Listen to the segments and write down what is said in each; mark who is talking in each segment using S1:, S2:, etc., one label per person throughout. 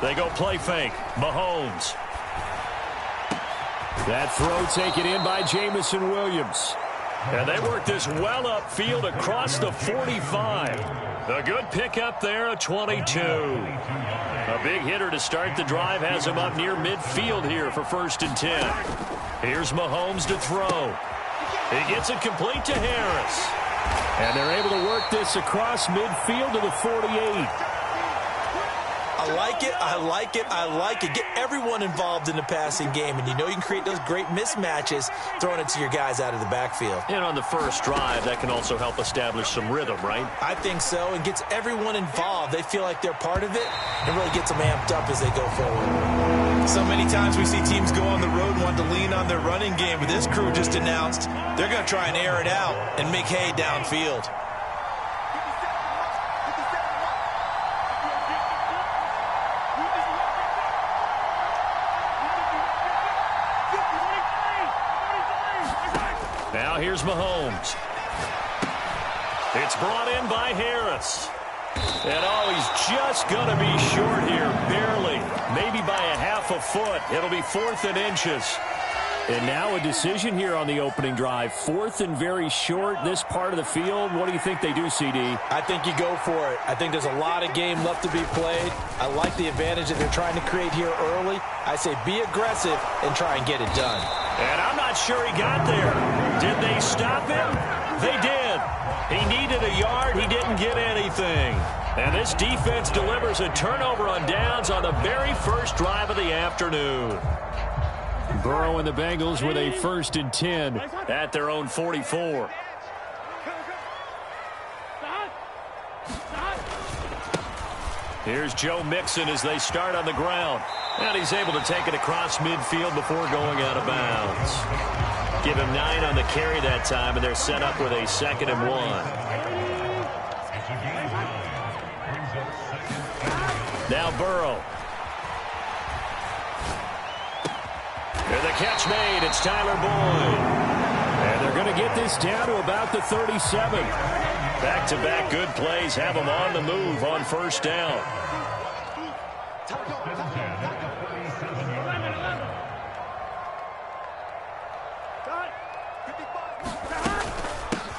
S1: They go play fake. Mahomes.
S2: That throw taken in by Jameson Williams.
S1: And they work this well upfield across the 45. A good pickup there, a 22. A big hitter to start the drive has him up near midfield here for 1st and 10. Here's Mahomes to throw. He gets it complete to Harris.
S2: And they're able to work this across midfield to the 48.
S3: I like it, I like it, I like it. Get everyone involved in the passing game, and you know you can create those great mismatches throwing it to your guys out of the backfield.
S1: And on the first drive, that can also help establish some rhythm, right?
S3: I think so, and gets everyone involved. They feel like they're part of it, and really gets them amped up as they go forward. So many times we see teams go on the road and want to lean on their running game, but this crew just announced they're going to try and air it out and make hay downfield.
S1: Now here's Mahomes. It's brought in by Harris. And he's just going to be short here, barely. Maybe by a half a foot. It'll be 4th and inches.
S2: And now a decision here on the opening drive. 4th and very short, this part of the field. What do you think they do, CD?
S3: I think you go for it. I think there's a lot of game left to be played. I like the advantage that they're trying to create here early. I say be aggressive and try and get it done.
S1: And I'm not sure he got there. Did they stop him? They did. He needed a yard. He didn't get anything. And this defense delivers a turnover on downs on the very first drive of the afternoon.
S2: Burrow and the Bengals with a 1st and 10
S1: at their own 44. Here's Joe Mixon as they start on the ground. And he's able to take it across midfield before going out of bounds. Give him 9 on the carry that time, and they're set up with a 2nd and 1. Now Burrow. And the catch made. It's Tyler Boyd.
S2: And they're going to get this down to about the 37.
S1: Back-to-back good plays have them on the move on 1st down.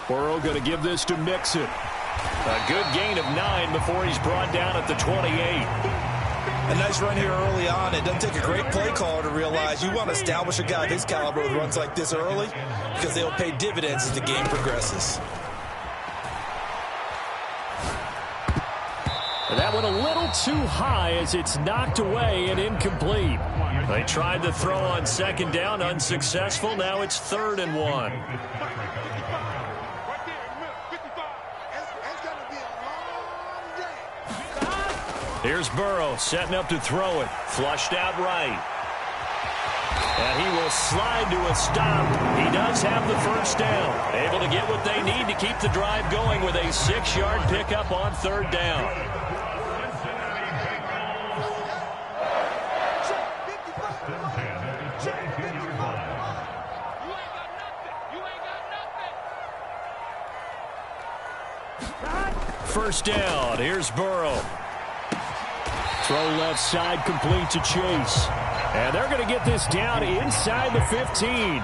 S2: Burrow going to give this to Mixon.
S1: A good gain of 9 before he's brought down at the 28.
S3: A nice run here early on. It doesn't take a great play caller to realize you want to establish a guy of his caliber with runs like this early because they'll pay dividends as the game progresses.
S2: And that went a little too high as it's knocked away and incomplete.
S1: They tried to throw on 2nd down, unsuccessful. Now it's 3rd and 1. Here's Burrow setting up to throw it. Flushed out right. And he will slide to a stop. He does have the 1st down. Able to get what they need to keep the drive going with a 6-yard pickup on 3rd down. First down. Here's Burrow.
S2: Throw left side complete to Chase. And they're going to get this down inside the 15.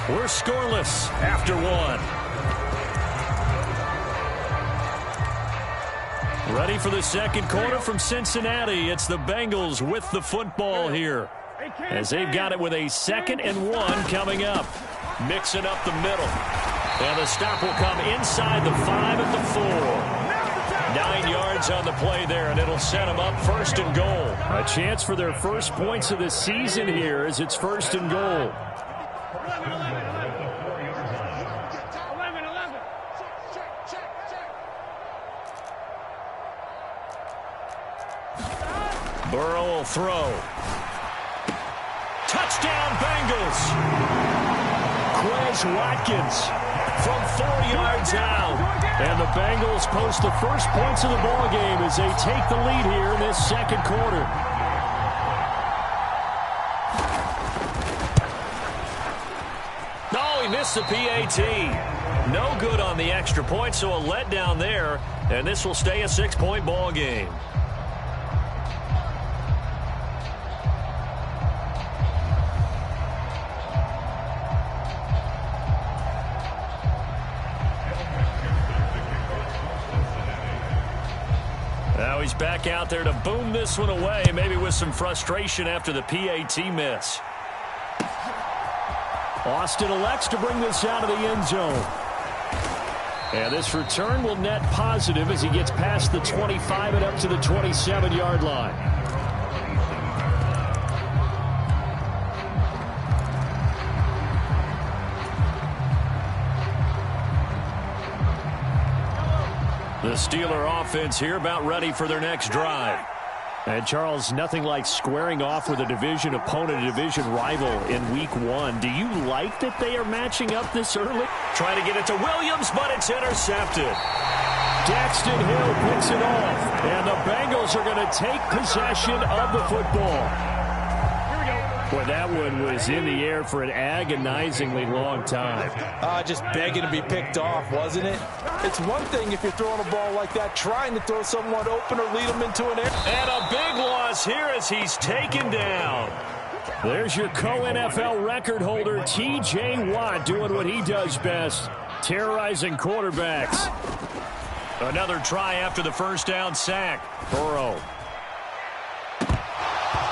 S1: We're scoreless after 1. Ready for the 2nd quarter from Cincinnati. It's the Bengals with the football here, as they've got it with a 2nd and 1 coming up. Mixing up the middle. And the stop will come inside the 5 at the 4. 9 yards on the play there, and it'll set them up 1st and goal.
S2: A chance for their first points of the season here as it's 1st and goal.
S1: Burrow will throw. Touchdown, Bengals.
S2: Quez Watkins from 4 yards out. And the Bengals post the first points of the ball game as they take the lead here in this 2nd quarter.
S1: missed the PAT. No good on the extra point, so a letdown there, and this will stay a 6-point ball game. Now he's back out there to boom this one away, maybe with some frustration after the PAT miss. Austin elects to bring this out of the end zone. And this return will net positive as he gets past the 25 and up to the 27-yard line. The Steeler offense here about ready for their next drive. And, Charles, nothing like squaring off with a division opponent, a division rival in Week 1. Do you like that they are matching up this early? Trying to get it to Williams, but it's intercepted. Daxton Hill picks it off, and the Bengals are going to take possession of the football. Boy, that one was in the air for an agonizingly long time.
S3: Just begging to be picked off, wasn't it? It's one thing if you're throwing a ball like that, trying to throw someone open or lead them into an air.
S1: And a big loss here as he's taken down. There's your co-NFL record holder, T.J. Watt, doing what he does best, terrorizing quarterbacks. Another try after the first down sack. Burrow.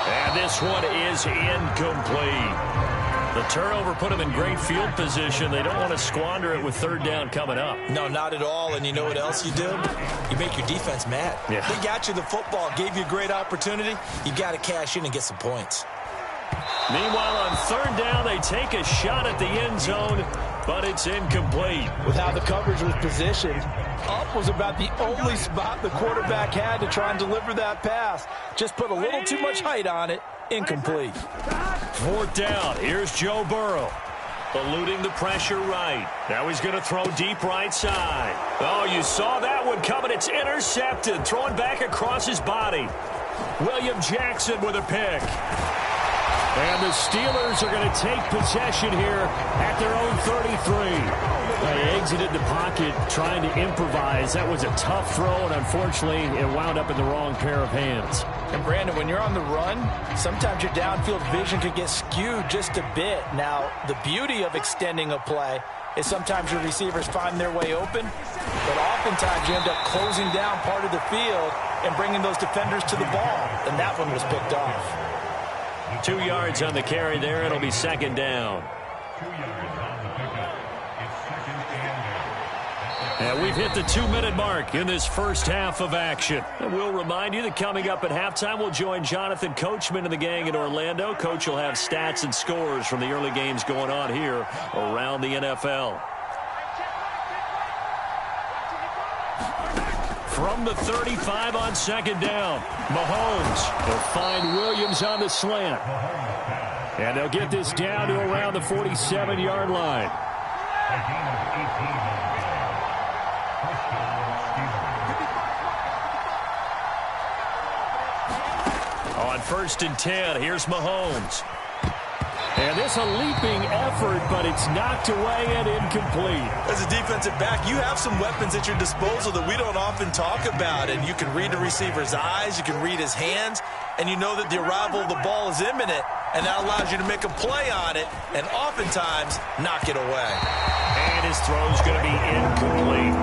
S1: And this one is incomplete. The turnover put them in great field position. They don't want to squander it with third down coming up.
S3: No, not at all. And you know what else you do? You make your defense mad.
S1: Yeah.
S3: They got you the football, gave you a great opportunity. You got to cash in and get some points.
S1: Meanwhile, on third down, they take a shot at the end zone, but it's incomplete.
S3: With how the coverage was positioned, up was about the only spot the quarterback had to try and deliver that pass. Just put a little too much height on it. Incomplete.
S1: Fourth down. Here's Joe Burrow. Eluding the pressure right. Now he's going to throw deep right side. Oh, you saw that one coming. It's intercepted. Throwing back across his body. William Jackson with a pick. And the Steelers are going to take possession here at their own 33. They exited the pocket trying to improvise. That was a tough throw, and unfortunately, it wound up in the wrong pair of hands.
S3: And, Brandon, when you're on the run, sometimes your downfield vision could get skewed just a bit. Now, the beauty of extending a play is sometimes your receivers find their way open, but oftentimes you end up closing down part of the field and bringing those defenders to the ball, and that one was picked off.
S1: 2 yards on the carry there. It'll be second down. And we've hit the 2-minute mark in this first half of action. And we'll remind you that coming up at halftime, we'll join Jonathan Coachman and the gang in Orlando. Coach will have stats and scores from the early games going on here around the NFL. From the 35 on second down, Mahomes will find Williams on the slant. And they'll get this down to around the 47-yard line. On first and 10, here's Mahomes. And this a leaping effort, but it's knocked away and incomplete.
S3: As a defensive back, you have some weapons at your disposal that we don't often talk about. And you can read the receiver's eyes, you can read his hands, and you know that the arrival of the ball is imminent. And that allows you to make a play on it and oftentimes knock it away.
S1: And his throw's going to be incomplete.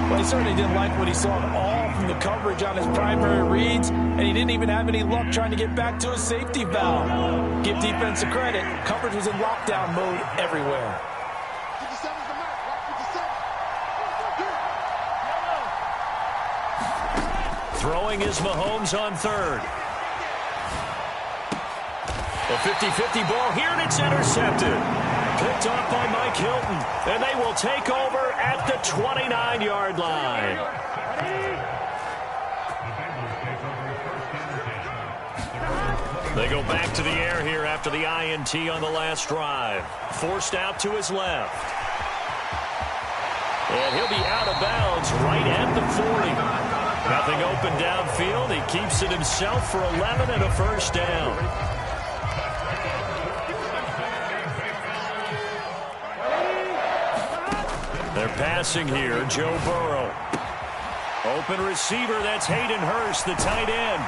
S3: Well, he certainly didn't like what he saw at all from the coverage on his primary reads, and he didn't even have any luck trying to get back to his safety valve. Give defense a credit. Coverage was in lockdown mode everywhere.
S1: Throwing is Mahomes on third. A 50-50 ball here, and it's intercepted. Picked off by Mike Hilton, and they will take over at the 29-yard line. They go back to the air here after the INT on the last drive. Forced out to his left. And he'll be out of bounds right at the 40. Nothing open downfield. He keeps it himself for 11 and a first down. passing here, Joe Burrow. Open receiver, that's Hayden Hurst, the tight end.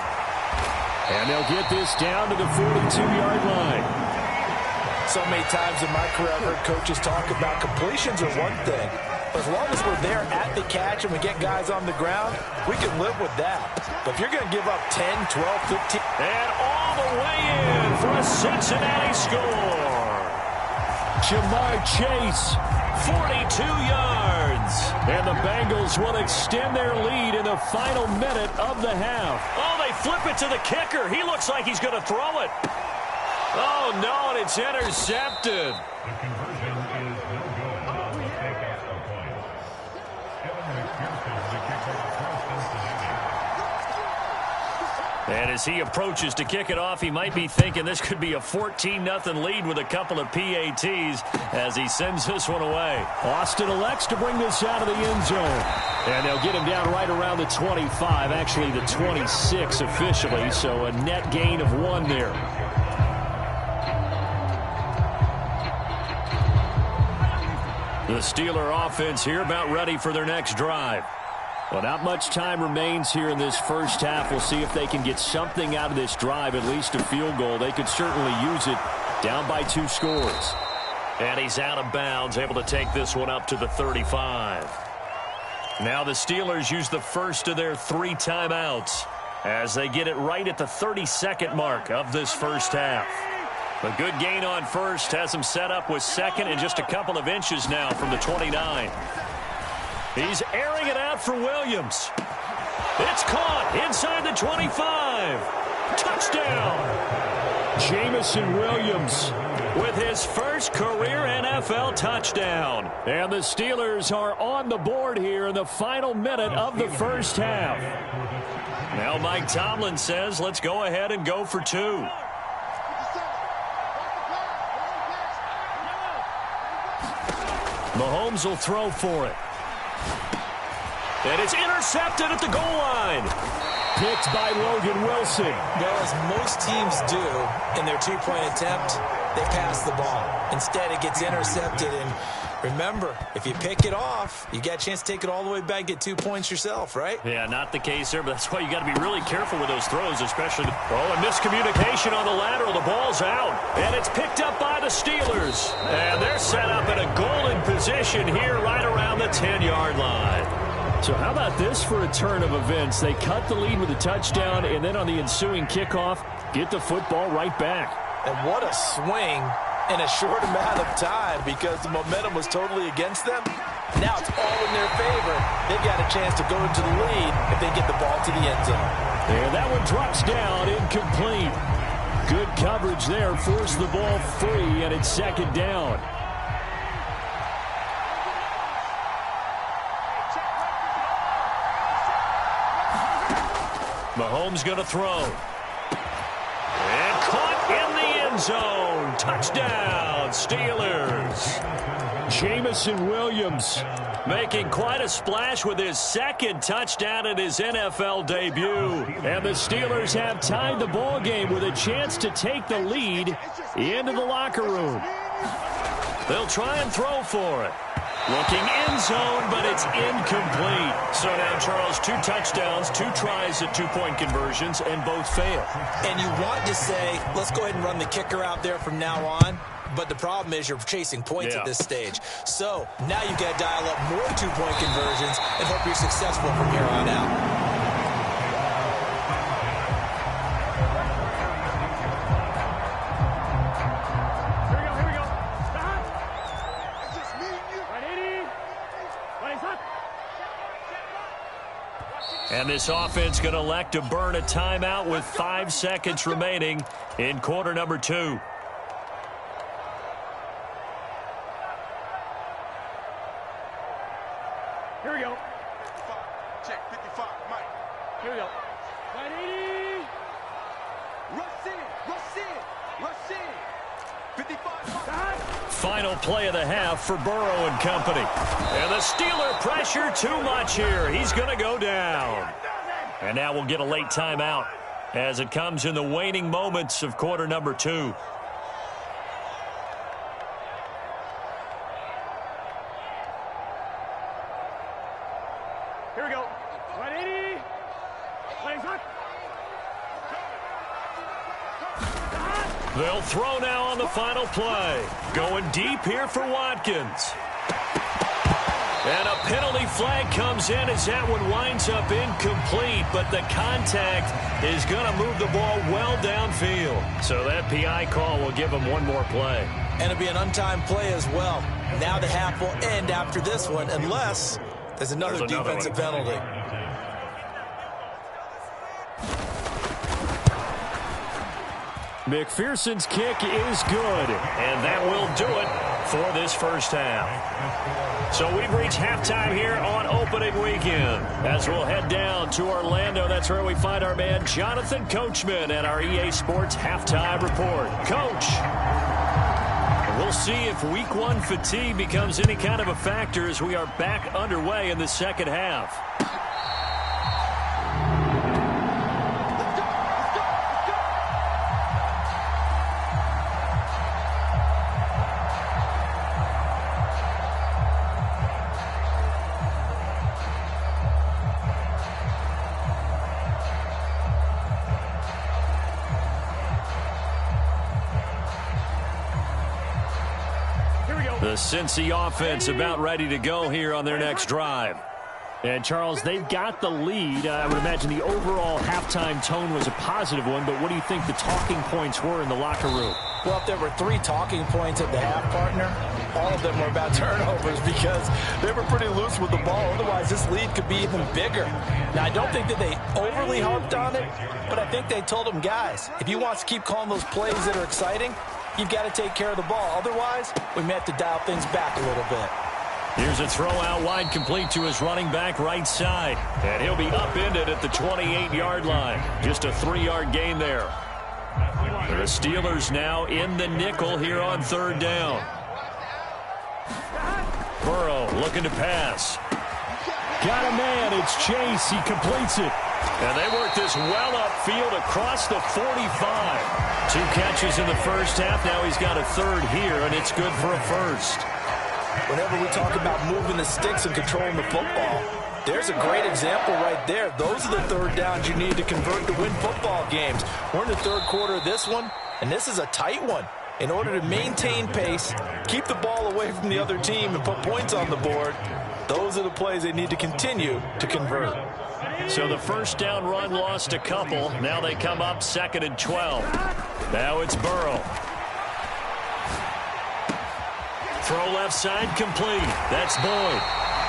S1: And they'll get this down to the 42-yard line.
S3: So many times in my career, I've heard coaches talk about completions are one thing. But as long as we're there at the catch and we get guys on the ground, we can live with that. But if you're going to give up 10, 12, 15...
S1: And all the way in for a Cincinnati score. Ja'Marr Chase, 42 yards. And the Bengals will extend their lead in the final minute of the half. Oh, they flip it to the kicker. He looks like he's going to throw it. Oh, no, and it's intercepted.
S4: The conversion is no good. Take extra points. Evan McPherson, the kicker for Cincinnati.
S1: And as he approaches to kick it off, he might be thinking this could be a 14-0 lead with a couple of PATs as he sends this one away. Austin elects to bring this out of the end zone. And they'll get him down right around the 25, actually the 26 officially, so a net gain of 1 there. The Steeler offense here about ready for their next drive. Well, not much time remains here in this first half. We'll see if they can get something out of this drive, at least a field goal. They could certainly use it down by 2 scores. And he's out of bounds, able to take this one up to the 35. Now the Steelers use the first of their 3 timeouts as they get it right at the 32nd mark of this first half. A good gain on first has him set up with second and just a couple of inches now from the 29. He's airing it out for Williams. It's caught inside the 25. Touchdown. Jameson Williams with his first career NFL touchdown. And the Steelers are on the board here in the final minute of the first half. Now Mike Tomlin says, let's go ahead and go for 2. Mahomes will throw for it. And it's intercepted at the goal line. Picked by Logan Wilson.
S3: Well, as most teams do in their 2-point attempt, they pass the ball. Instead, it gets intercepted. And remember, if you pick it off, you get a chance to take it all the way back, get 2 points yourself, right?
S1: Yeah, not the case there, but that's why you got to be really careful with those throws, especially. Oh, a miscommunication on the lateral. The ball's out, and it's picked up by the Steelers. And they're set up in a golden position here right around the 10-yard line. So how about this for a turn of events? They cut the lead with a touchdown, and then on the ensuing kickoff, get the football right back.
S3: And what a swing in a short amount of time because the momentum was totally against them. Now it's all in their favor. They've got a chance to go into the lead if they get the ball to the end zone.
S1: And that one drops down, incomplete. Good coverage there, forced the ball free, and it's second down. Mahomes going to throw. And caught in the end zone. Touchdown, Steelers. Jameson Williams making quite a splash with his second touchdown in his NFL debut. And the Steelers have tied the ball game with a chance to take the lead into the locker room. They'll try and throw for it. Looking end zone, but it's incomplete. So now, Charles, 2 touchdowns, 2 tries at 2-point conversions, and both fail.
S3: And you want to say, let's go ahead and run the kicker out there from now on. But the problem is you're chasing points at this stage. So now you've got to dial up more 2-point conversions and hope you're successful from here on out.
S1: And this offense going to elect to burn a timeout with 5 seconds remaining in quarter number 2.
S5: Here we go. 55. Check 55. Mike. Here we go. 180. Rush in. Rush in. Rush in. 55.
S1: Final play of the half for Burrow and company. And the Steeler pressure too much here. He's going to go down. And now we'll get a late timeout as it comes in the waning moments of quarter number 2. They'll throw now on the final play. Going deep here for Watkins. And a penalty flag comes in as that one winds up incomplete, but the contact is going to move the ball well downfield. So that PI call will give him one more play.
S3: And it'll be an untimed play as well. Now the half will end after this one, unless there's another defensive penalty.
S1: McPherson's kick is good, and that will do it for this first half. So we've reached halftime here on opening weekend. As we'll head down to Orlando, that's where we find our man Jonathan Coachman at our EA Sports Halftime Report. Coach, we'll see if Week 1 fatigue becomes any kind of a factor as we are back underway in the second half. The Cincy offense about ready to go here on their next drive. And, Charles, they've got the lead. I would imagine the overall halftime tone was a positive one, but what do you think the talking points were in the locker room?
S3: Well, if there were 3 talking points at the half, partner, all of them were about turnovers because they were pretty loose with the ball. Otherwise, this lead could be even bigger. Now, I don't think that they overly harped on it, but I think they told them, guys, if you want to keep calling those plays that are exciting, you've got to take care of the ball. Otherwise, we may have to dial things back a little bit.
S1: Here's a throw out wide complete to his running back right side. And he'll be upended at the 28-yard line. Just a 3-yard gain there. The Steelers now in the nickel here on third down. Burrow looking to pass. Got a man. It's Chase. He completes it. And they work this well upfield across the 45. 2 catches in the first half. Now he's got a third here, and it's good for a first.
S3: Whenever we talk about moving the sticks and controlling the football, there's a great example right there. Those are the third downs you need to convert to win football games. We're in the third quarter of this one, and this is a tight one. In order to maintain pace, keep the ball away from the other team, and put points on the board, those are the plays they need to continue to convert.
S1: So the first down run lost a couple. Now they come up 2nd and 12. Now it's Burrow. Throw left side complete. That's Boyd.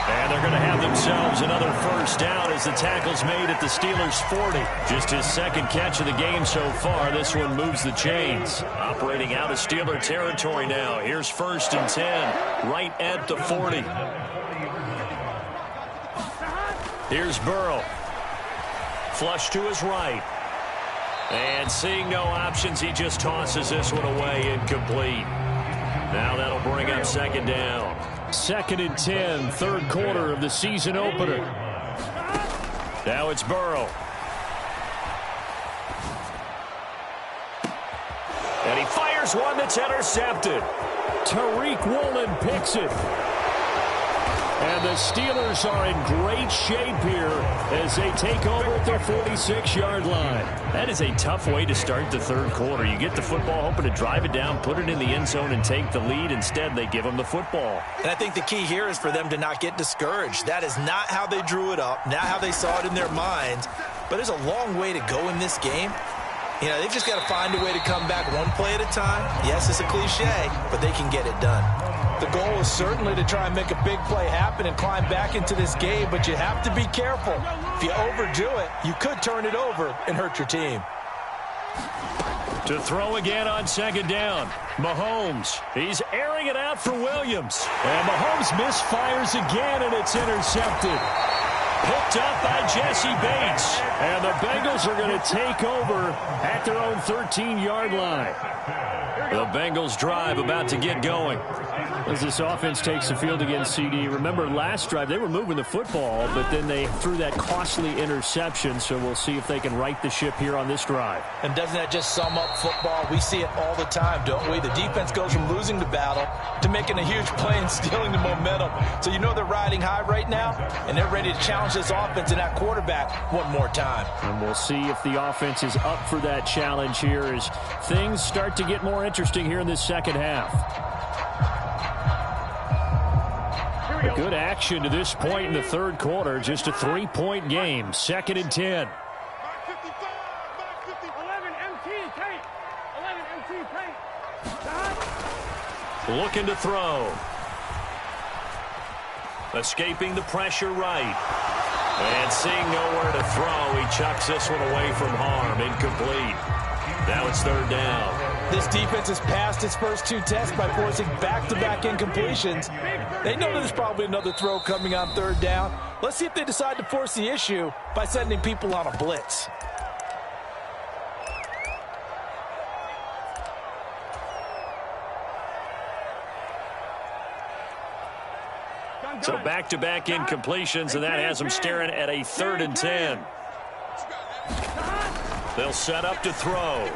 S1: And they're going to have themselves another first down as the tackle's made at the Steelers' 40. Just his second catch of the game so far. This one moves the chains. Operating out of Steeler territory now. Here's 1st and 10. Right at the 40. Here's Burrow. Flush to his right. And seeing no options, he just tosses this one away, incomplete. Now that'll bring up 2nd down. 2nd and 10, third quarter of the season opener. Now it's Burrow. And he fires one that's intercepted. Tariq Woolen picks it. And the Steelers are in great shape here as they take over at their 46-yard line. That is a tough way to start the third quarter. You get the football, hoping to drive it down, put it in the end zone, and take the lead. Instead, they give them the football.
S3: And I think the key here is for them to not get discouraged. That is not how they drew it up, not how they saw it in their minds. But there's a long way to go in this game. You know, they've just got to find a way to come back one play at a time. Yes, it's a cliche, but they can get it done. The goal is certainly to try and make a big play happen and climb back into this game, but you have to be careful. If you overdo it, you could turn it over and hurt your team.
S1: To throw again on 2nd down. Mahomes. He's airing it out for Williams. And Mahomes misfires again, and it's intercepted. Picked up by Jesse Bates. And the Bengals are going to take over at their own 13-yard line. The Bengals drive about to get going. As this offense takes the field against CD, remember last drive they were moving the football, but then they threw that costly interception, so we'll see if they can right the ship here on this drive.
S3: And doesn't that just sum up football? We see it all the time, don't we? The defense goes from losing the battle to making a huge play and stealing the momentum. So you know they're riding high right now, and they're ready to challenge challenge this offense and that quarterback one more time.
S1: And we'll see if the offense is up for that challenge here as things start to get more interesting here in this second half. A good action to this point in the third quarter. Just a 3-point game. 2nd and 10.
S5: 11 MT, tight. 11 MT, tight.
S1: Looking to throw. Escaping the pressure right. And seeing nowhere to throw, he chucks this one away from harm. Incomplete. Now it's 3rd down.
S3: This defense has passed its first 2 tests by forcing back-to-back incompletions. They know there's probably another throw coming on 3rd down. Let's see if they decide to force the issue by sending people on a blitz.
S1: So back-to-back incompletions, and that has them staring at a 3rd and 10. They'll set up to throw.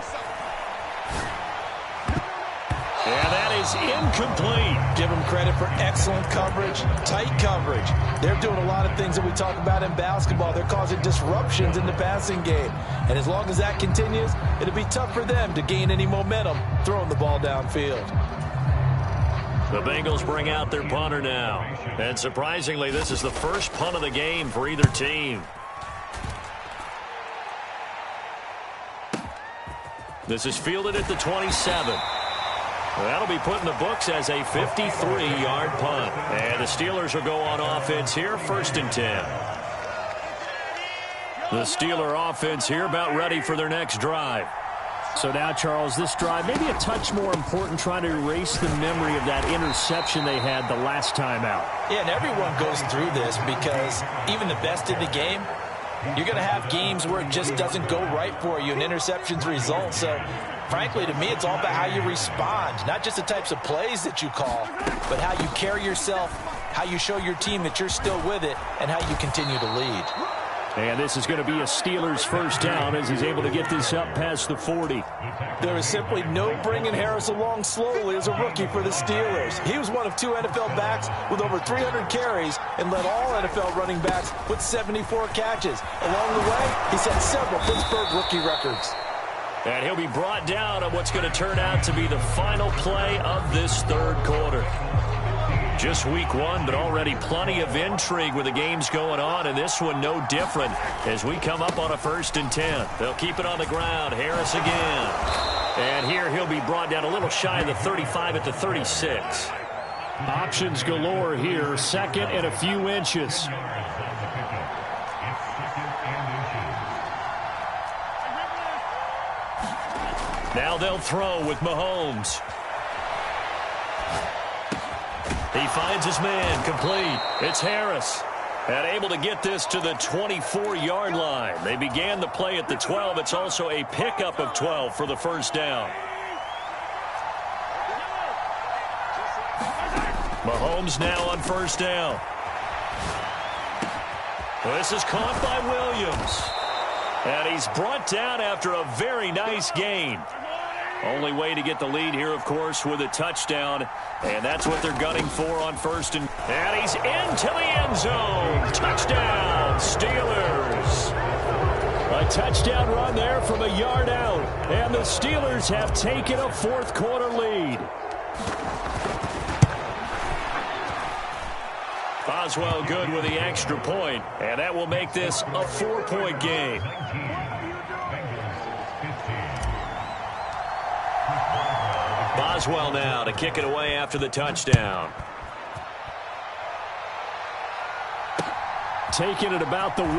S1: And that is incomplete.
S3: Give them credit for excellent coverage, tight coverage. They're doing a lot of things that we talk about in basketball. They're causing disruptions in the passing game. And as long as that continues, it'll be tough for them to gain any momentum throwing the ball downfield.
S1: The Bengals bring out their punter now. And surprisingly, this is the first punt of the game for either team. This is fielded at the 27. That'll be put in the books as a 53-yard punt. And the Steelers will go on offense here, 1st and 10. The Steeler offense here about ready for their next drive. So now, Charles, this drive maybe a touch more important, trying to erase the memory of that interception they had the last time out.
S3: Yeah, and everyone goes through this because even the best in the game, you're going to have games where it just doesn't go right for you and interceptions result. So, frankly, to me, it's all about how you respond, not just the types of plays that you call, but how you carry yourself, how you show your team that you're still with it, and how you continue to lead.
S1: And this is going to be a Steelers 1st down as he's able to get this up past the 40.
S3: There is simply no bringing Harris along slowly as a rookie for the Steelers. He was one of 2 NFL backs with over 300 carries and led all NFL running backs with 74 catches. Along the way, he set several Pittsburgh rookie records.
S1: And he'll be brought down on what's going to turn out to be the final play of this 3rd quarter. Just week 1, but already plenty of intrigue with the games going on, and this one no different as we come up on a 1st and 10. They'll keep it on the ground. Harris again. And here he'll be brought down a little shy of the 35 at the 36. Options galore here. 2nd and a few inches. Now they'll throw with Mahomes. He finds his man, complete. It's Harris. And able to get this to the 24-yard line. They began the play at the 12. It's also a pickup of 12 for the 1st down. Mahomes now on 1st down. This is caught by Williams. And he's brought down after a very nice gain. Only way to get the lead here, of course, with a touchdown. And that's what they're gunning for on 1st and he's into the end zone. Touchdown, Steelers. A touchdown run there from a yard out. And the Steelers have taken a 4th quarter lead. Boswell good with the extra point. And that will make this a 4-point game. Boswell now to kick it away after the touchdown. Taking it about the 1.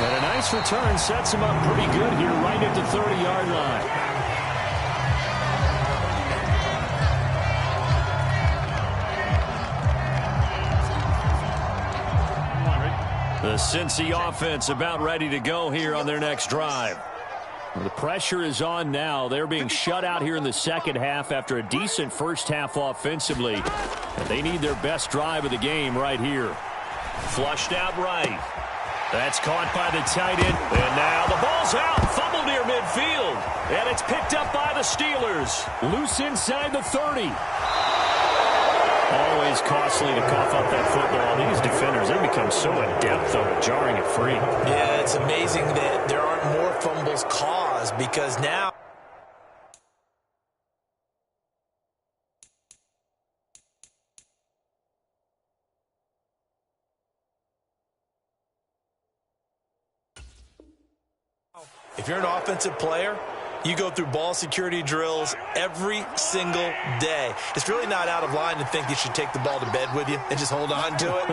S1: And a nice return sets him up pretty good here right at the 30-yard line. The Cincy offense about ready to go here on their next drive. The pressure is on now. They're being shut out here in the second half after a decent first half offensively. And they need their best drive of the game right here. Flushed out right. That's caught by the tight end. And now the ball's out. Fumbled near midfield. And it's picked up by the Steelers. Loose inside the 30. Always costly to cough up that football. These defenders, they become so adept, though, at jarring it free.
S3: Yeah, it's amazing that there aren't more fumbles caused because now... If you're an offensive player, you go through ball security drills every single day. It's really not out of line to think you should take the ball to bed with you and just hold on to it.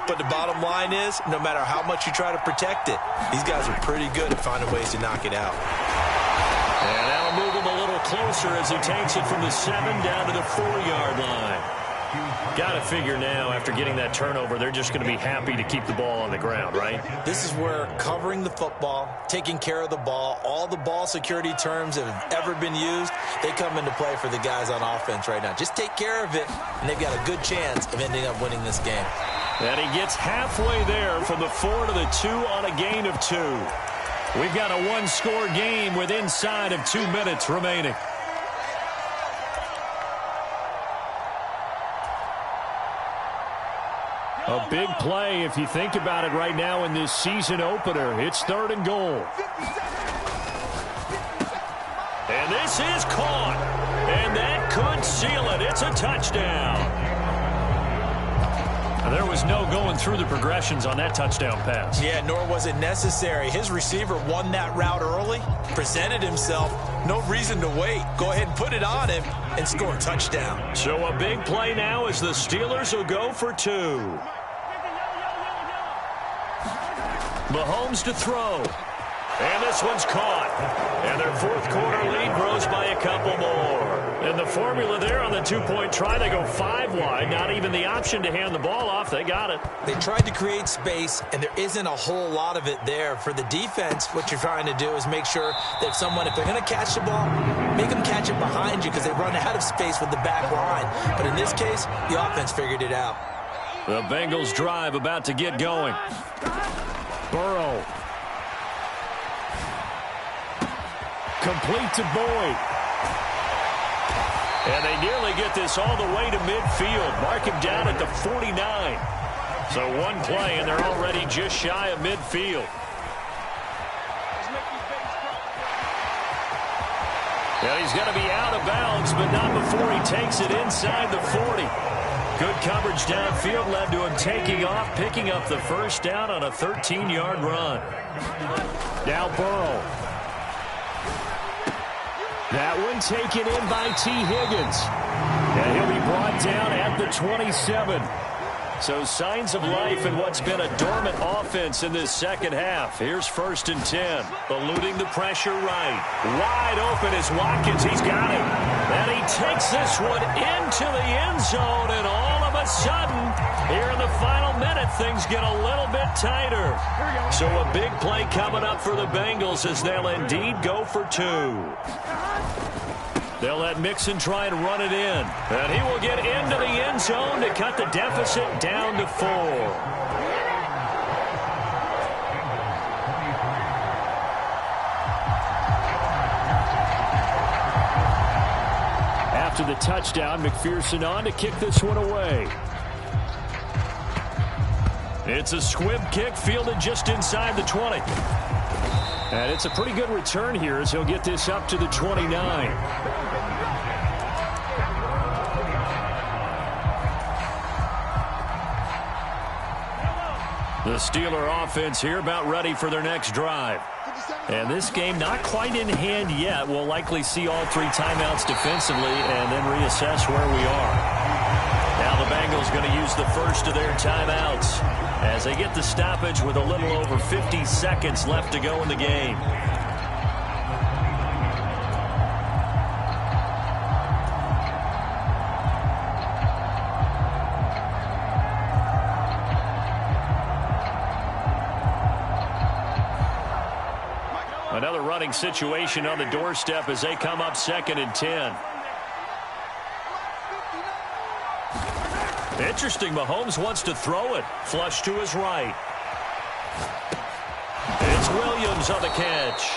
S3: But the bottom line is, no matter how much you try to protect it, these guys are pretty good at finding ways to knock it out.
S1: And that'll move him a little closer as he takes it from the 7 down to the 4-yard line. Got to figure now, after getting that turnover, they're just going to be happy to keep the ball on the ground, right?
S3: This is where covering the football, taking care of the ball, all the ball security terms that have ever been used, they come into play for the guys on offense right now. Just take care of it, and they've got a good chance of ending up winning this game.
S1: And he gets halfway there from the 4 to the 2 on a gain of 2. We've got a one-score game with inside of 2 minutes remaining. A big play if you think about it right now in this season opener. It's 3rd and goal. And this is caught. And that could seal it. It's a touchdown. Now, there was no going through the progressions on that touchdown pass.
S3: Yeah, nor was it necessary. His receiver won that route early, presented himself. No reason to wait. Go ahead and put it on him and score a touchdown.
S1: So a big play now as the Steelers will go for 2. Mahomes to throw. And this one's caught. And their 4th quarter lead grows by a couple more. And the formula there on the 2-point try, they go 5 wide. Not even the option to hand the ball off. They got it.
S3: They tried to create space, and there isn't a whole lot of it there. For the defense, what you're trying to do is make sure that if they're going to catch the ball, make them catch it behind you because they run out of space with the back line. But in this case, the offense figured it out.
S1: The Bengals drive about to get going. Burrow. Complete to Boyd. And they nearly get this all the way to midfield. Mark him down at the 49. So one play, and they're already just shy of midfield. And he's going to be out of bounds, but not before he takes it inside the 40. Good coverage downfield led to him taking off, picking up the first down on a 13-yard run. Now Burrow. That one taken in by T. Higgins. And he'll be brought down at the 27. So signs of life in what's been a dormant offense in this second half. Here's 1st and 10. Eluding the pressure right. Wide open is Watkins. He's got it. And he takes this one into the end zone. And all of a sudden, here in the final minute, things get a little bit tighter. So a big play coming up for the Bengals as they'll indeed go for 2. They'll let Mixon try and run it in. And he will get into the end zone to cut the deficit down to 4. After the touchdown, McPherson on to kick this one away. It's a squib kick fielded just inside the 20. And it's a pretty good return here as he'll get this up to the 29. The Steeler offense here about ready for their next drive. And this game not quite in hand yet. We'll likely see all 3 timeouts defensively and then reassess where we are. Now the Bengals going to use the first of their timeouts as they get the stoppage with a little over 50 seconds left to go in the game. Another running situation on the doorstep as they come up 2nd and 10. Interesting, Mahomes wants to throw it. Flush to his right. It's Williams on the catch.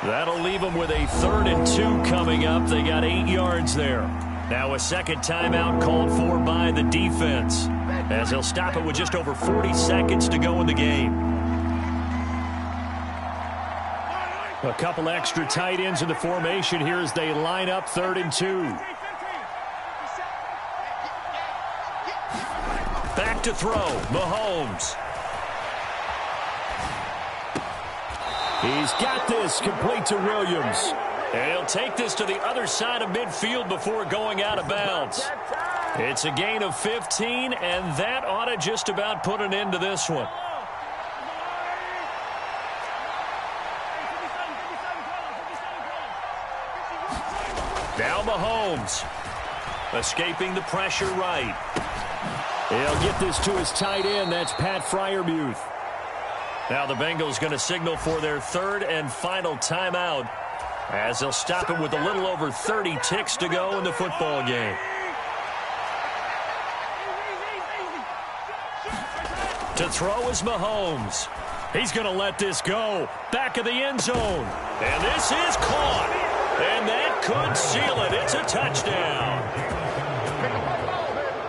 S1: That'll leave them with a 3rd and 2 coming up. They got 8 yards there. Now a second timeout called for by the defense, as they'll stop it with just over 40 seconds to go in the game. A couple extra tight ends in the formation here as they line up 3rd and 2. Back to throw, Mahomes. He's got this complete to Williams. And he'll take this to the other side of midfield before going out of bounds. It's a gain of 15, and that ought to just about put an end to this one. Now Mahomes, escaping the pressure right. He'll get this to his tight end. That's Pat Freiermuth. Now the Bengals going to signal for their 3rd and final timeout, as they'll stop it with a little over 30 ticks to go in the football game. To throw is Mahomes. He's going to let this go. Back of the end zone. And this is caught. And that could seal it. It's a touchdown.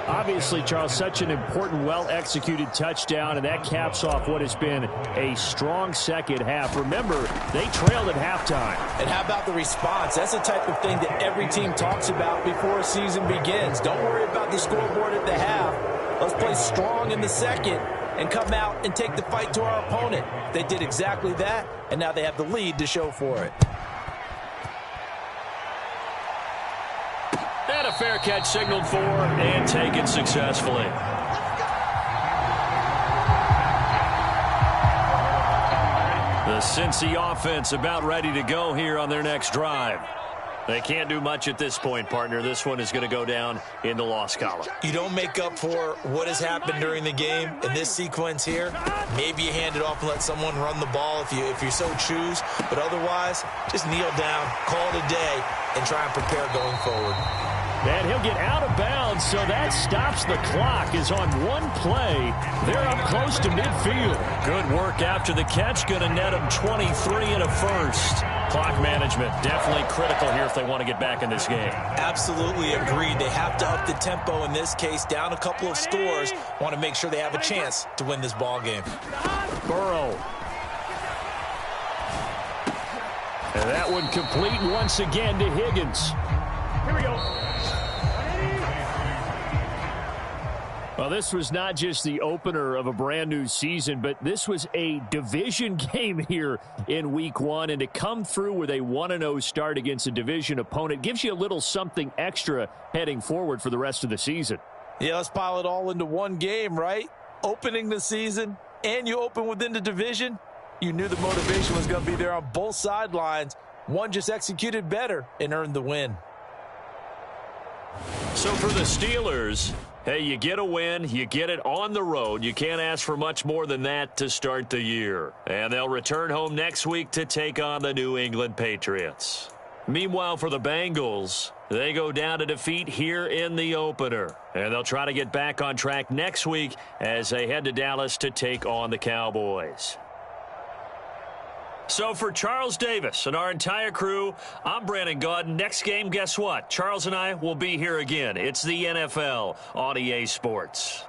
S1: Obviously, Charles, such an important, well-executed touchdown, and that caps off what has been a strong second half. Remember, they trailed at halftime.
S3: And how about the response? That's the type of thing that every team talks about before a season begins. Don't worry about the scoreboard at the half. Let's play strong in the second and come out and take the fight to our opponent. They did exactly that, and now they have the lead to show for it.
S1: And a fair catch signaled for and taken successfully. The Cincy offense about ready to go here on their next drive. They can't do much at this point, partner. This one is going to go down in the loss column.
S3: You don't make up for what has happened during the game in this sequence here. Maybe you hand it off and let someone run the ball if you so choose. But otherwise, just kneel down, call it a day, and try and prepare going forward.
S1: And he'll get out of bounds, so that stops the clock. Is on one play. They're up close to midfield. Good work after the catch. Going to net them 23 and a first. Clock management definitely critical here if they want to get back in this game.
S3: Absolutely agreed. They have to up the tempo in this case. Down a couple of scores. Want to make sure they have a chance to win this ball game.
S1: Burrow. And that one complete once again to Higgins.
S2: Here we go.
S1: Well, this was not just the opener of a brand new season, but this was a division game here in week 1. And to come through with a 1-0 start against a division opponent gives you a little something extra heading forward for the rest of the season.
S3: Yeah, let's pile it all into one game, right? Opening the season, and you open within the division. You knew the motivation was going to be there on both sidelines. One just executed better and earned the win.
S1: So for the Steelers, hey, you get a win, you get it on the road. You can't ask for much more than that to start the year. And they'll return home next week to take on the New England Patriots. Meanwhile, for the Bengals, they go down to defeat here in the opener. And they'll try to get back on track next week as they head to Dallas to take on the Cowboys. So for Charles Davis and our entire crew, I'm Brandon Gaudin. Next game, guess what? Charles and I will be here again. It's the NFL on EA Sports.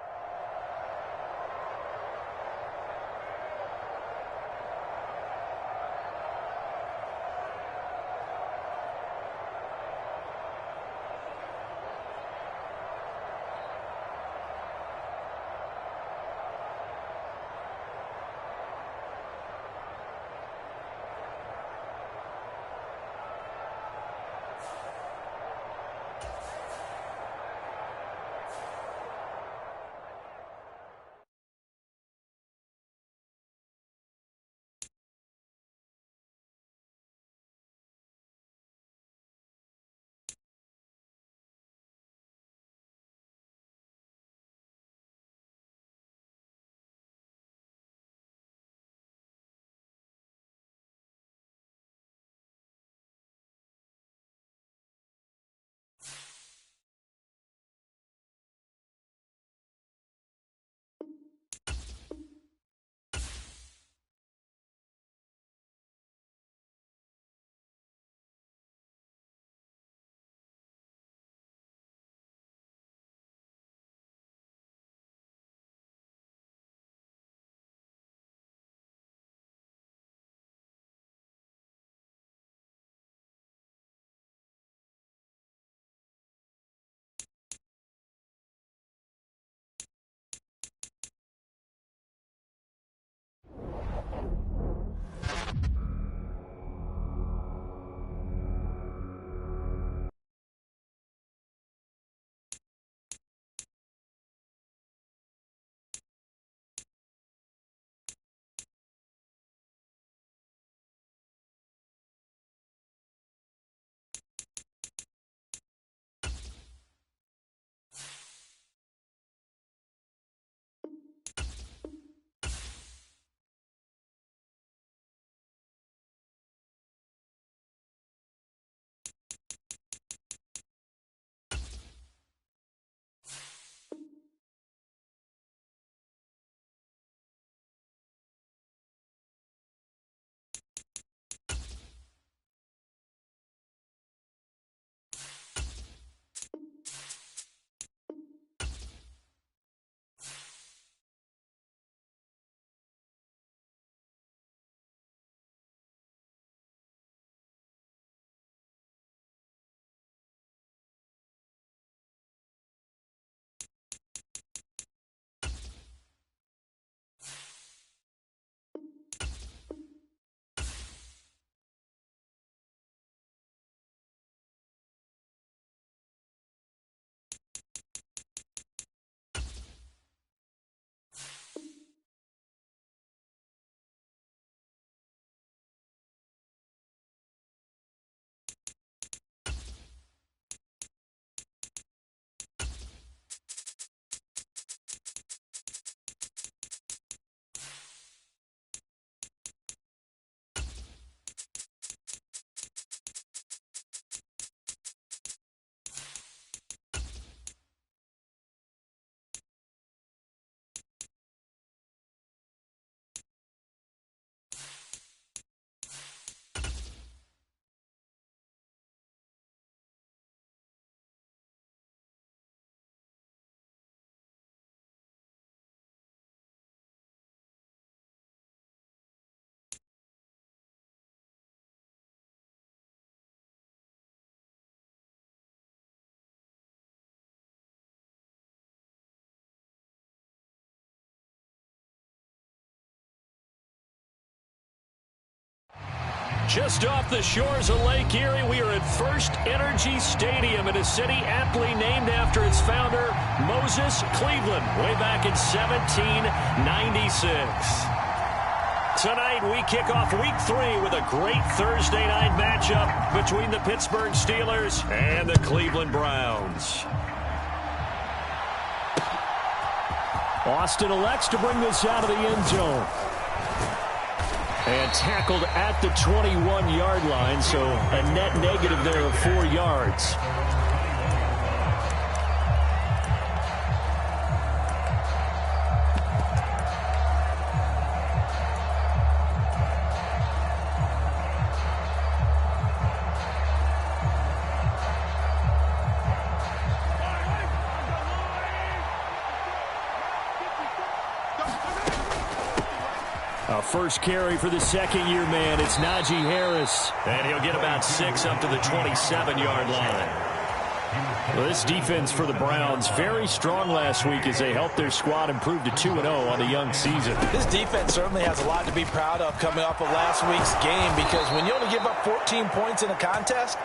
S1: Just off the shores of Lake Erie, we are at First Energy Stadium in a city aptly named after its founder, Moses Cleveland, way back in 1796. Tonight, we kick off Week 3 with a great Thursday night matchup between the Pittsburgh Steelers and the Cleveland Browns. Austin elects to bring this out of the end zone. And tackled at the 21-yard line, so a net negative there of 4 yards. First carry for the second-year man. It's Najee Harris. And he'll get about 6 up to the 27-yard line. Well, this defense for the Browns, very strong last week as they helped their squad improve to 2-0 on the young season.
S3: This defense certainly has a lot to be proud of coming off of last week's game, because when you only give up 14 points in a contest,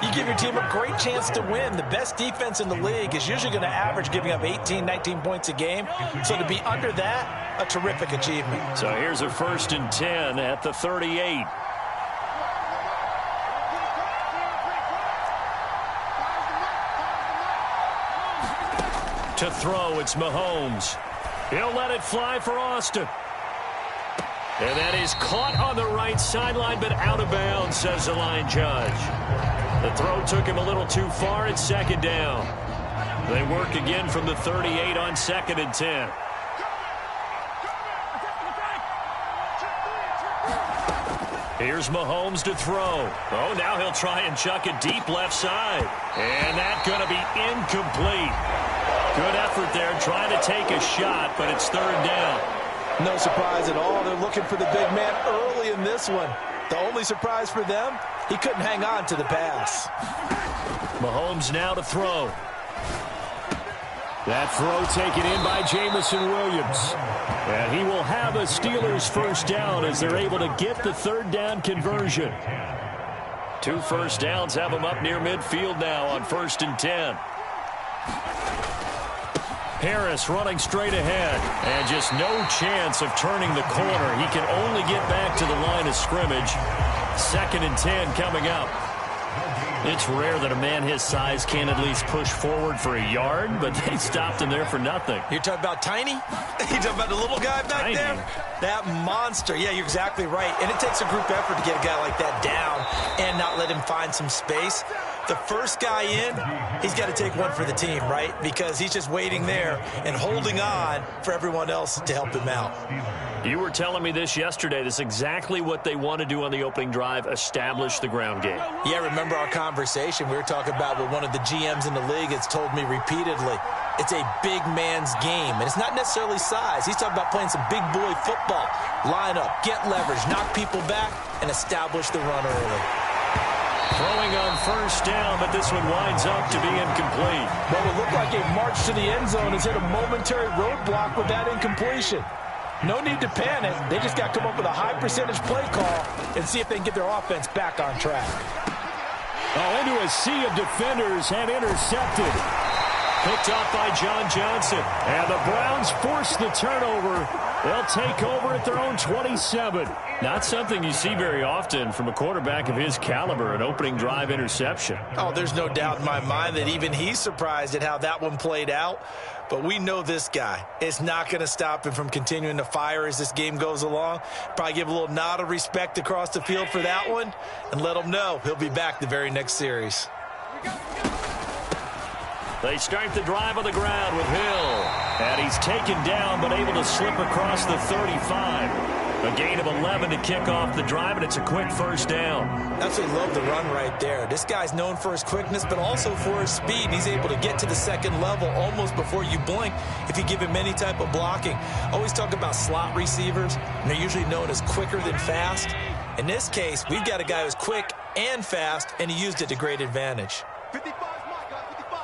S3: you give your team a great chance to win. The best defense in the league is usually going to average giving up 18, 19 points a game. So to be under that, a terrific achievement. So
S1: here's a 1st and 10 at the 38. To throw, it's Mahomes. He'll let it fly for Austin. And that is caught on the right sideline, but out of bounds, says the line judge. The throw took him a little too far. It's 2nd down. They work again from the 38 on 2nd and 10. Here's Mahomes to throw. Oh, now he'll try and chuck it deep left side. And that's going to be incomplete. Good effort there trying to take a shot, but it's 3rd down.
S3: No surprise at all. They're looking for the big man early in this one. The only surprise for them, he couldn't hang on to the pass.
S1: Mahomes now to throw. That throw taken in by Jameson Williams. And he will have a Steelers 1st down as they're able to get the 3rd down conversion. 2 first downs have them up near midfield now on 1st and 10. Harris running straight ahead, and just no chance of turning the corner. He can only get back to the line of scrimmage. 2nd and 10 coming up. It's rare that a man his size can at least push forward for a yard, but they stopped him there for nothing.
S3: You're talking about Tiny? You're talking about the little guy back there? That monster. Yeah, you're exactly right. And it takes a group effort to get a guy like that down and not let him find some space. The first guy in, he's got to take one for the team, right? Because he's just waiting there and holding on for everyone else to help him out.
S1: You were telling me this yesterday. This is exactly what they want to do on the opening drive, establish the ground game.
S3: Yeah, remember our conversation? We were talking about what one of the GMs in the league has told me repeatedly. It's a big man's game, and it's not necessarily size. He's talking about playing some big boy football. Line up, get leverage, knock people back, and establish the run early.
S1: Throwing on 1st down, but this one winds up to be incomplete.
S3: What will look like a march to the end zone has hit a momentary roadblock with that incompletion. No need to panic. They just got to come up with a high percentage play call and see if they can get their offense back on track.
S1: Oh, into a sea of defenders and intercepted. Picked off by John Johnson. And the Browns force the turnover. They'll take over at their own 27. Not something you see very often from a quarterback of his caliber, an opening drive interception.
S3: Oh, there's no doubt in my mind that even he's surprised at how that one played out. But we know this guy. It's not going to stop him from continuing to fire as this game goes along. Probably give a little nod of respect across the field for that one and let him know he'll be back the very next series.
S1: They start the drive on the ground with Hill. And he's taken down but able to slip across the 35. A gain of 11 to kick off the drive, and it's a quick 1st down.
S3: Absolutely love the run right there. This guy's known for his quickness, but also for his speed. He's able to get to the 2nd level almost before you blink if you give him any type of blocking. Always talk about slot receivers, and they're usually known as quicker than fast. In this case, we've got a guy who's quick and fast, and he used it to great advantage.
S5: 55 is my guy, 55.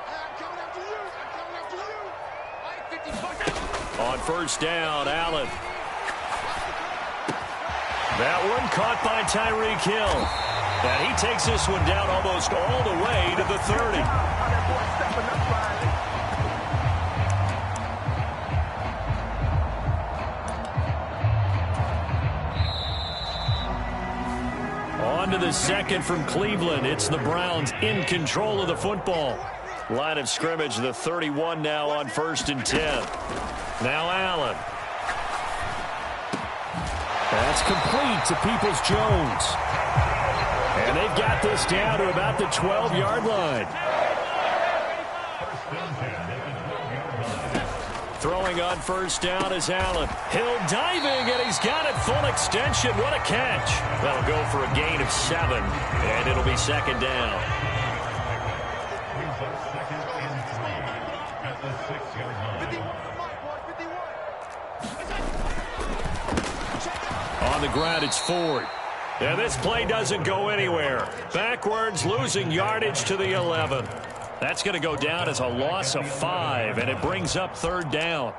S5: I'm coming after you. I'm coming after you. 55.
S1: On 1st down, Allen. That one caught by Tyreek Hill. And he takes this one down almost all the way to the 30. On to the second from Cleveland. It's the Browns in control of the football. Line of scrimmage, the 31 now on 1st and 10. Now Allen. That's complete to Peoples-Jones. And they've got this down to about the 12-yard line. Throwing on 1st down is Allen. Hill diving, and he's got it full extension. What a catch. That'll go for a gain of 7, and it'll be 2nd down. On the ground, it's Ford. And this play doesn't go anywhere. Backwards, losing yardage to the 11. That's going to go down as a loss of 5, and it brings up 3rd down.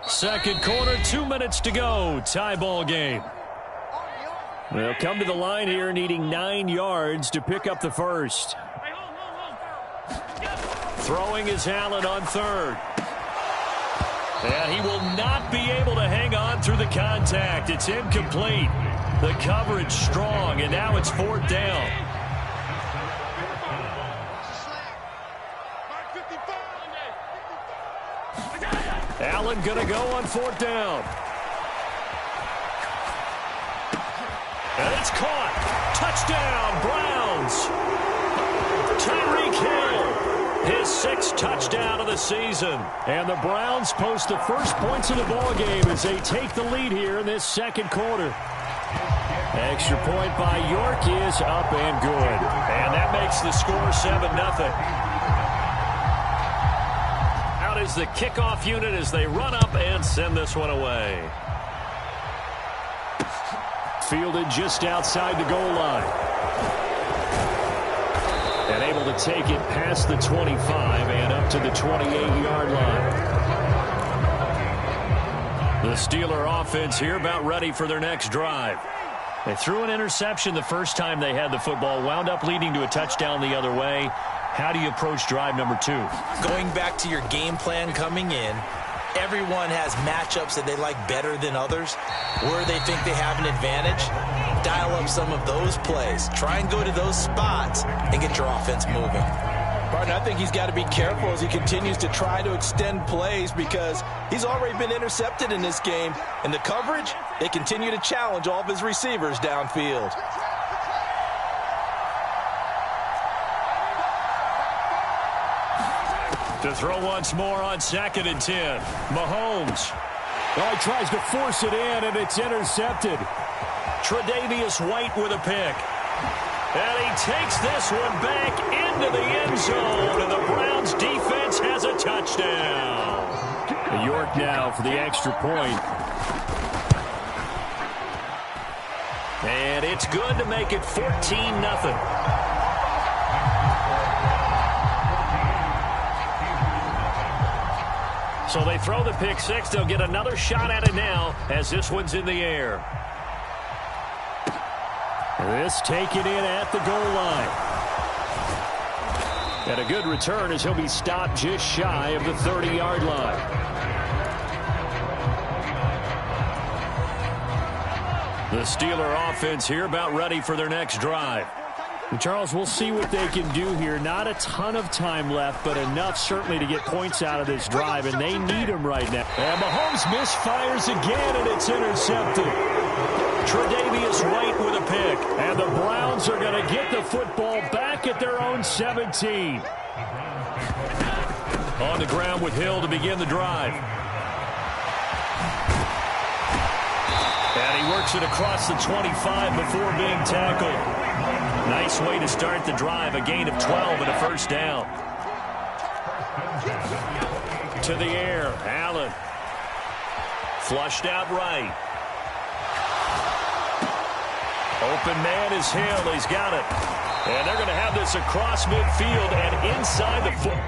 S1: Second quarter, 2 minutes to go. Tie ball game. They'll come to the line here needing 9 yards to pick up the first. Throwing is Allen on 3rd. And he will not be able to hang on through the contact. It's incomplete. The coverage strong, and now it's 4th down. Allen going to go on 4th down. And it's caught. Touchdown, Browns. Tyreek Hill. His 6th touchdown of the season. And the Browns post the first points of the ballgame as they take the lead here in this second quarter. Extra point by York is up and good. And that makes the score 7-0. Out is the kickoff unit as they run up and send this one away. Fielded just outside the goal line. And able to take it past the 25 and up to the 28-yard line. The Steeler offense here about ready for their next drive. They threw an interception the first time they had the football, wound up leading to a touchdown the other way. How do you approach drive number 2?
S3: Going back to your game plan coming in, everyone has matchups that they like better than others, where they think they have an advantage. Dial up some of those plays. Try and go to those spots and get your offense moving.
S6: Partner, I think he's got to be careful as he continues to try to extend plays because he's already been intercepted in this game. And the coverage, they continue to challenge all of his receivers downfield.
S1: To throw once more on 2nd and 10. Mahomes. Oh, he tries to force it in, and it's intercepted. Tre'Davious White with a pick. And he takes this one back into the end zone, and the Browns defense has a touchdown. York now for the extra point. And it's good to make it 14-0. So they throw the pick 6. They'll get another shot at it now as this one's in the air. This taken in at the goal line. And a good return as he'll be stopped just shy of the 30-yard line. The Steeler offense here about ready for their next drive. And Charles, we'll see what they can do here. Not a ton of time left, but enough certainly to get points out of this drive, and they need them right now. And Mahomes misfires again, and it's intercepted. Tre'Davious White with a pick, and the Browns are going to get the football back at their own 17. On the ground with Hill to begin the drive. And he works it across the 25 before being tackled. Nice way to start the drive, a gain of 12 and a first down. To the air, Allen. Flushed out right. Open man is Hill. He's got it. And they're going to have this across midfield and inside the foot.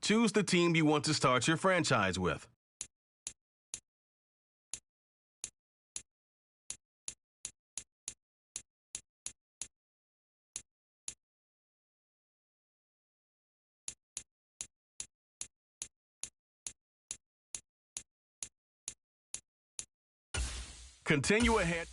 S7: Choose the team you want to start your franchise with. Continue ahead.